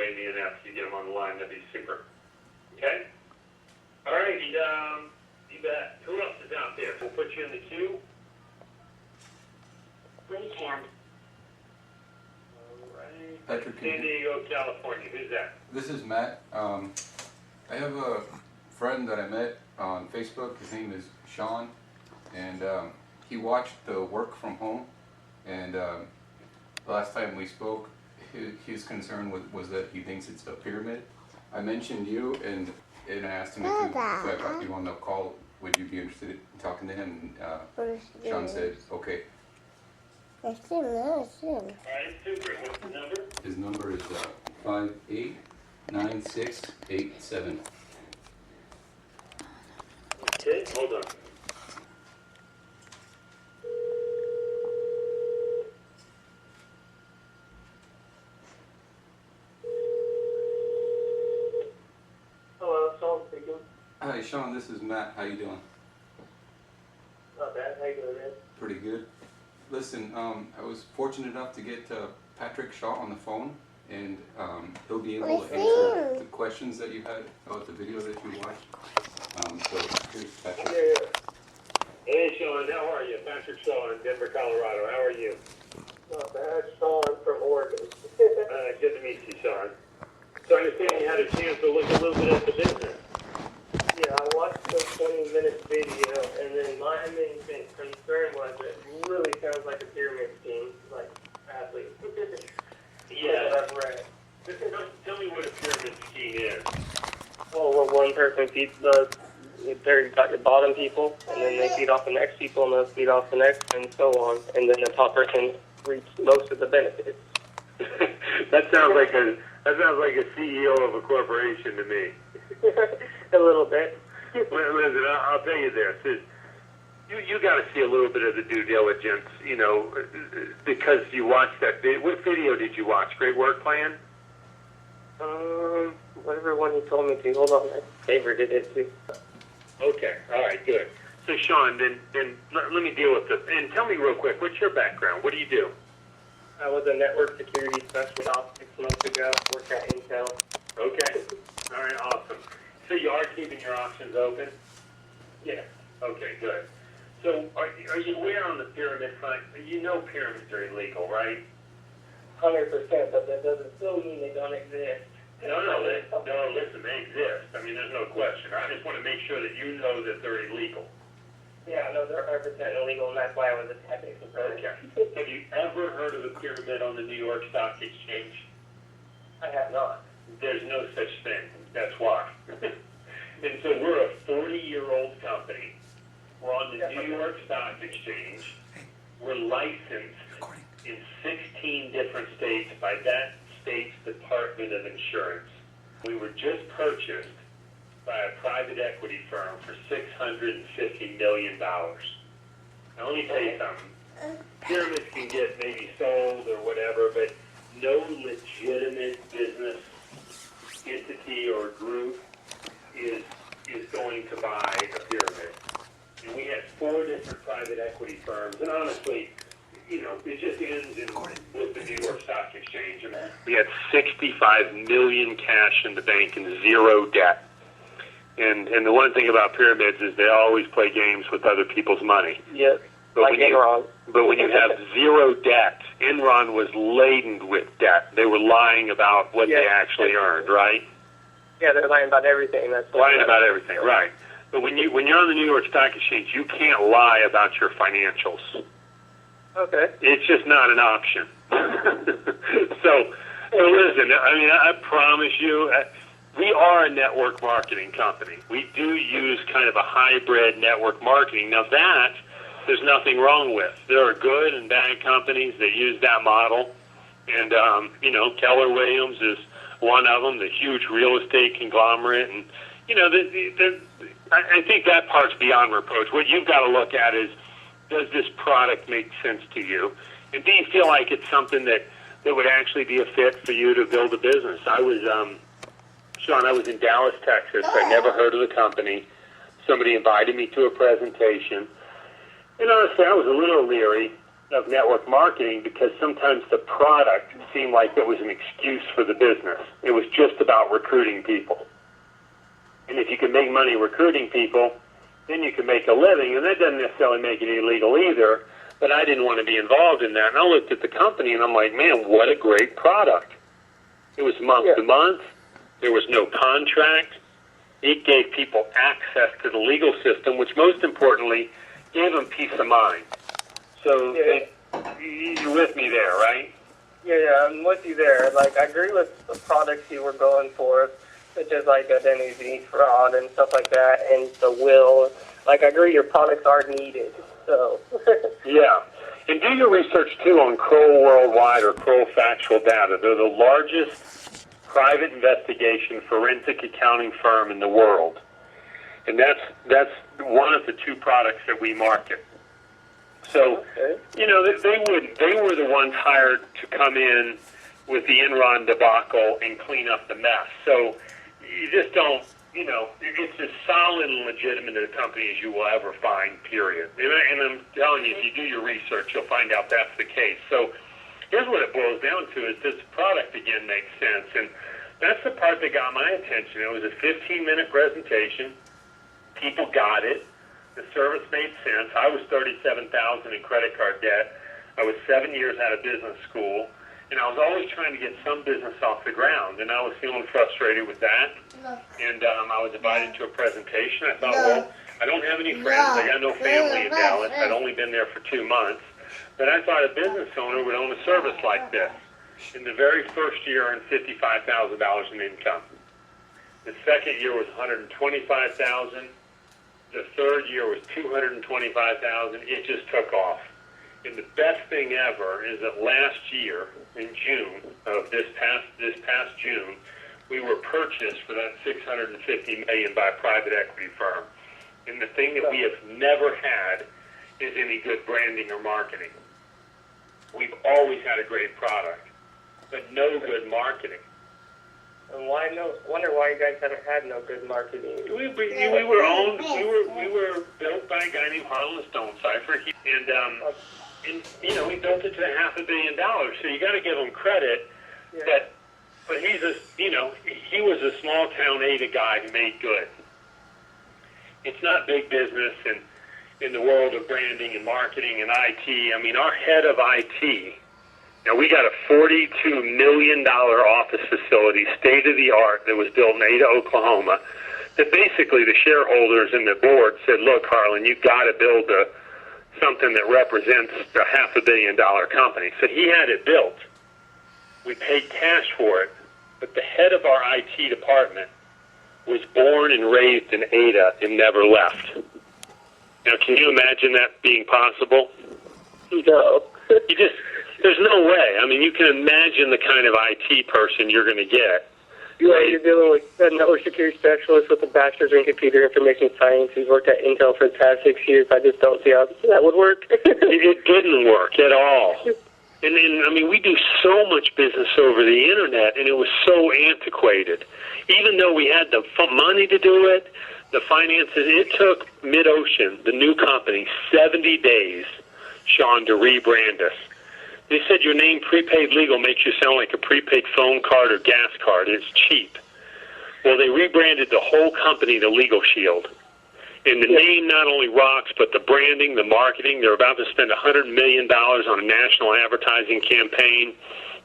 wave me in after you get them on the line. That'd be super. Okay? All right, you bet. Who else is out there? We'll put you in the queue. Raise hand. All right. Patrick, San Diego, California. Who's that? this is Matt. I have a friend that I met on Facebook. His name is Sean, and he watched the Work From Home. And the last time we spoke, his concern was that he thinks it's a pyramid. I mentioned you, and I asked him if I got you on the call, would you be interested in talking to him? And Sean said, okay. All right, super. What's the number? His number is 589687. Okay, hold on. Hello, Sean speaking. Hi, Sean. This is Matt. How you doing? Not bad. How you doing, man? Pretty good. Listen, I was fortunate enough to get Patrick Shaw on the phone, and he'll be able to answer the questions that you had about the video that you watched. So here's Patrick. Yeah. Hey, Sean. How are you? Patrick Shaw in Denver, Colorado. How are you? Not bad. Sean from Oregon. Good to meet you, Sean. So I understand you had a chance to look a little bit at the business. Yeah, I watched the 20-minute video, and then my main concern was it really sounds like a pyramid scheme, like badly. Yeah. That's what I've read. Tell me what a pyramid scheme is. Well, where one person feeds they've got your bottom people, and then they feed off the next people, and those feed off the next, and so on. And then the top person reaps most of the benefits. That sounds like a CEO of a corporation to me. A little bit. Listen, I'll tell you this: you got to see a little bit of the due diligence, because you watched that video. What video did you watch? Great Work Plan? Whatever one you told me to. Hold on, I favorited it too. Okay, all right, good. So, Sean, then let me deal with this. And tell me real quick, what's your background? What do you do? I was a network security specialist about 6 months ago. Worked at Intel. Okay, all right, awesome. So you are keeping your options open? Yeah. Okay, good. So are you aware on the pyramid front? You know pyramids are illegal, right? 100%, but that doesn't still mean they don't exist. No, listen, they exist. I mean, there's no question. I just want to make sure that you know that they're illegal. Yeah, no, they're 100% illegal, and that's why I was attacking them. Okay. Have you ever heard of a pyramid on the New York Stock Exchange? I have not. There's no such thing. That's why. And so we're a 40-year-old company. We're on the New York Stock Exchange. We're licensed in 16 different states by that state's Department of Insurance. We were just purchased by a private equity firm for $650 million. Now let me tell you something. Pyramids can get maybe sold or whatever, but no legitimate business entity or group is going to buy a pyramid. And we had 4 different private equity firms, and honestly, it just ends with the New York Stock Exchange. And we had $65 million cash in the bank and 0 debt. And the one thing about pyramids is they always play games with other people's money. Yep. Like Enron. But when you have 0 debt, Enron was laden with debt. They were lying about what they actually earned, right? Yeah, they're lying about everything. That's Lying about everything, right. But when you're on the New York Stock Exchange, you can't lie about your financials. Okay. It's just not an option. So listen, I promise you, we are a network marketing company. We do use kind of a hybrid network marketing. Now that, there's nothing wrong with. There are good and bad companies that use that model. And, Keller Williams is one of them, the huge real estate conglomerate. And, I think that part's beyond reproach. What you've got to look at is, does this product make sense to you? And do you feel like it's something that would actually be a fit for you to build a business? Sean, I was in Dallas, Texas. I never heard of the company. Somebody invited me to a presentation. And honestly, I was a little leery. of network marketing because sometimes the product seemed like it was an excuse for the business. It was just about recruiting people. And if you can make money recruiting people, then you can make a living, and that doesn't necessarily make it illegal either, but I didn't want to be involved in that. And I looked at the company, and I'm like, man, what a great product. It was month to month. There was no contract. It gave people access to the legal system, which most importantly gave them peace of mind. So you're with me there, right? Yeah, I'm with you there. Like, I agree with the products you were going for, such as like identity fraud and stuff like that, and the will. Like, I agree your products are needed. So. Yeah. And do your research, too, on Kroll Worldwide or Kroll Factual Data. They're the largest private investigation forensic accounting firm in the world. And that's one of the two products that we market. So, you know, they were the ones hired to come in with the Enron debacle and clean up the mess. So you just don't, you know, it's as solid and legitimate a company as you will ever find, period. And I'm telling you, if you do your research, you'll find out that's the case. So here's what it boils down to is this product, again, makes sense. And that's the part that got my attention. It was a 15-minute presentation. People got it. The service made sense. I was $37,000 in credit card debt. I was 7 years out of business school. And I was always trying to get some business off the ground, and I was feeling frustrated with that. And I was invited to a presentation. I thought, well, I don't have any friends. I got no family in Dallas. I'd only been there for 2 months. But I thought a business owner would own a service like this. In the very first year, I earned $55,000 in income. The second year was $125,000. The third year was $225,000. It just took off. And the best thing ever is that last year, in June of this past June, we were purchased for that $650 million by a private equity firm. And the thing that we have never had is any good branding or marketing. We've always had a great product, but no good marketing. And why no? Wonder why you guys haven't had no good marketing. We were owned. We were built by a guy named Harlan Stonecipher, and you know, we built it to $500 million. So you got to give him credit that. But he was a small town Ada guy who made good. It's not big business and in the world of branding and marketing and IT. I mean, our head of IT. Now, we got a $42 million office facility, state-of-the-art, that was built in Ada, Oklahoma, that basically the shareholders and the board said, look, Harlan, you've got to build something that represents a $500 million company. So he had it built. We paid cash for it, but the head of our IT department was born and raised in Ada and never left. Now, can you imagine that being possible? No. There's no way. I mean, you can imagine the kind of IT person you're going to get. Yeah, you're dealing with a network security specialist with a bachelor's in computer information science who's worked at Intel for the past 6 years. I just don't see how that would work. It didn't work at all. And I mean, we do so much business over the internet, and it was so antiquated. Even though we had the money to do it, the finances, it took MidOcean, the new company, 70 days, Sean, to rebrand us. They said your name, Prepaid Legal, makes you sound like a prepaid phone card or gas card. It's cheap. Well, they rebranded the whole company to Legal Shield. And the name not only rocks, but the branding, the marketing. They're about to spend $100 million on a national advertising campaign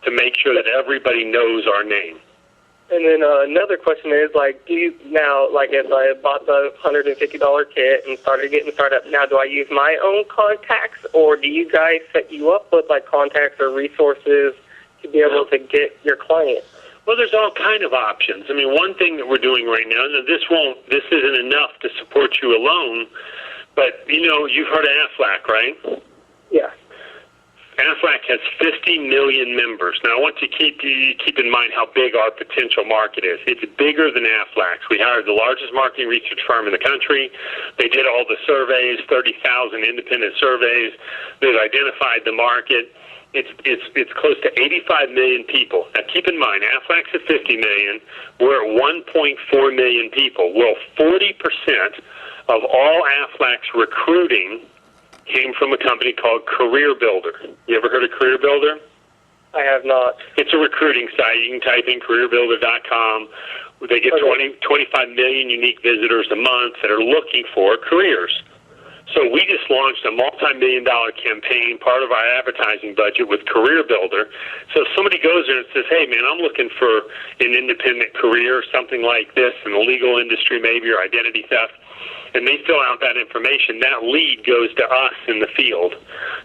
to make sure that everybody knows our name. And then another question is, like, do you now, like, if I bought the $150 kit and started getting started up, now do I use my own contacts, or do you guys set you up with, like, contacts or resources to be able to get your clients? Well, there's all kind of options. I mean, one thing that we're doing right now, and this isn't enough to support you alone, but, you know, you've heard of Aflac, right? Yeah. Aflac has 50 million members. Now, I want you to keep in mind how big our potential market is. It's bigger than Aflac's. We hired the largest marketing research firm in the country. They did all the surveys, 30,000 independent surveys. They've identified the market. It's close to 85 million people. Now, keep in mind, Aflac's at 50 million. We're at 1.4 million people. Well, 40% of all Aflac's recruiting came from a company called Career Builder. You ever heard of Career Builder? I have not. It's a recruiting site. You can type in careerbuilder.com. They get 25 million unique visitors a month that are looking for careers. So we just launched a multi-million-dollar campaign, part of our advertising budget with Career Builder. So if somebody goes there and says, hey, man, I'm looking for an independent career, something like this in the legal industry maybe, or identity theft, and they fill out that information, that lead goes to us in the field.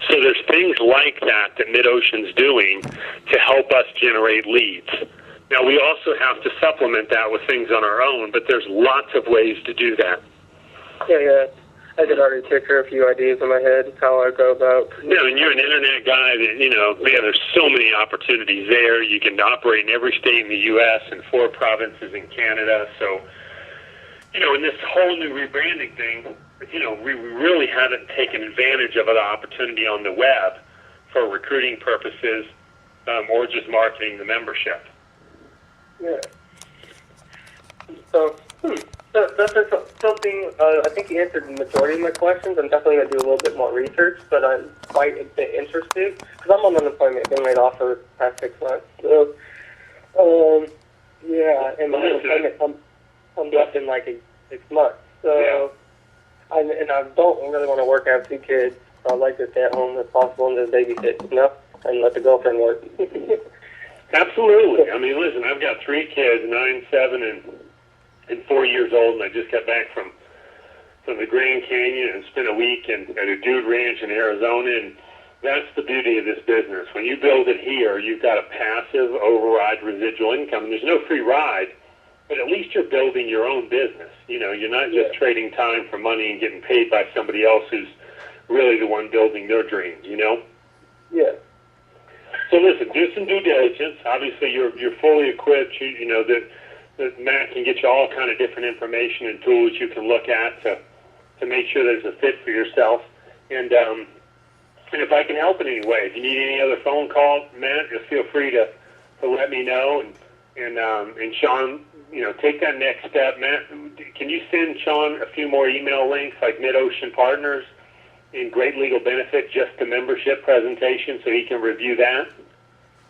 So there's things like that that MidOcean's doing to help us generate leads. Now, we also have to supplement that with things on our own, but there's lots of ways to do that. Yeah. I could already picture a few ideas in my head how I go about. Yeah, and you're an internet guy that, man, there's so many opportunities there. You can operate in every state in the U.S. and 4 provinces in Canada. So, in this whole new rebranding thing, we really haven't taken advantage of the opportunity on the web for recruiting purposes or just marketing the membership. Yeah. So, that's something, I think you answered the majority of my questions. I'm definitely going to do a little bit more research, but I'm quite a bit interested because I'm on unemployment, been laid off for the past 6 months. So, and my unemployment comes up in like 6 months. So, I don't really want to work. I have 2 kids, so I'd like to stay at home if possible and just babysit, and let the girlfriend work. Absolutely. I mean, listen, I've got 3 kids, 9, 7, and 4 years old, and I just got back from the Grand Canyon and spent a week at a dude ranch in Arizona, and that's the beauty of this business. When you build it here, you've got a passive override residual income. There's no free ride, but at least you're building your own business. You're not just trading time for money and getting paid by somebody else who's really the one building their dreams, Yeah. So listen, do some due diligence. Obviously, you're fully equipped. That Matt can get you all kind of different information and tools you can look at to make sure there's a fit for yourself. And if I can help in any way, if you need any other phone call, Matt, just feel free to let me know. And Sean, take that next step. Matt, can you send Sean a few more email links like MidOcean Partners and Great Legal Benefit, just the membership presentation, so he can review that?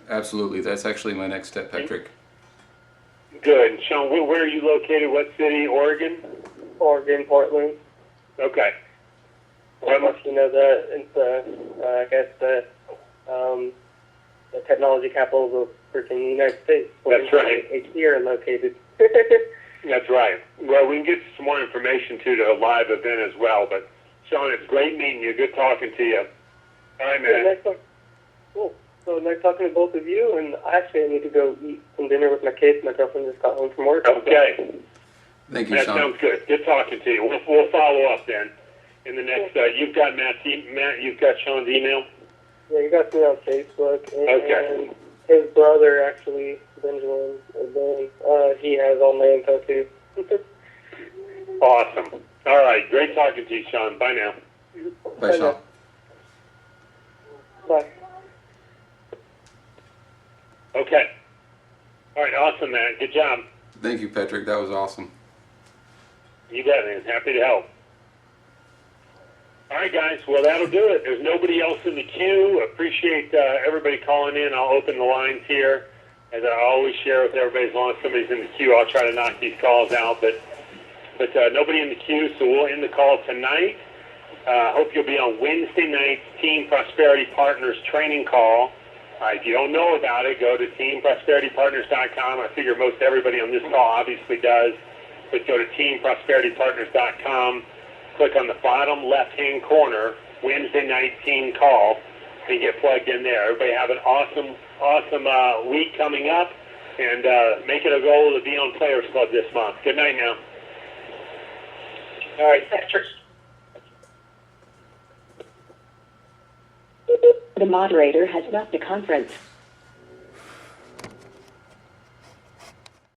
Absolutely. That's actually my next step, Patrick. Good. And Sean, where are you located? What city? Oregon? Oregon, Portland. Okay. How much you know that it's I guess the technology capital of the freaking United States. That's right. It's here located. That's right. Well, we can get some more information to the live event as well. But Sean, it's great meeting you. Good talking to you. All right, man. Cool. So nice talking to both of you, and actually I need to go eat some dinner with my kids. My girlfriend just got home from work. Okay. Thank you, That Sean. sounds good. Good talking to you. We'll follow up then. In the next, you've got Matt, you've got Sean's email? Yeah, you got me on Facebook. And Okay. His brother, actually, Benjamin, he has all my info too. Awesome. All right. Great talking to you, Sean. Bye now. Bye, Sean. Bye. Okay. All right. Awesome, Matt. Good job. Thank you, Patrick. That was awesome. You bet, man. Happy to help. All right, guys. Well, that'll do it. There's nobody else in the queue. Appreciate everybody calling in. I'll open the lines here. As I always share with everybody, as long as somebody's in the queue, I'll try to knock these calls out. But nobody in the queue, so we'll end the call tonight. Hope you'll be on Wednesday night's Team Prosperity Partners training call. If you don't know about it, go to teamprosperitypartners.com. I figure most everybody on this call obviously does. But go to teamprosperitypartners.com. Click on the bottom left-hand corner, Wednesday night team call, and get plugged in there. Everybody have an awesome week coming up, and make it a goal to be on Players Club this month. Good night now. All right, Patrick. The moderator has left the conference.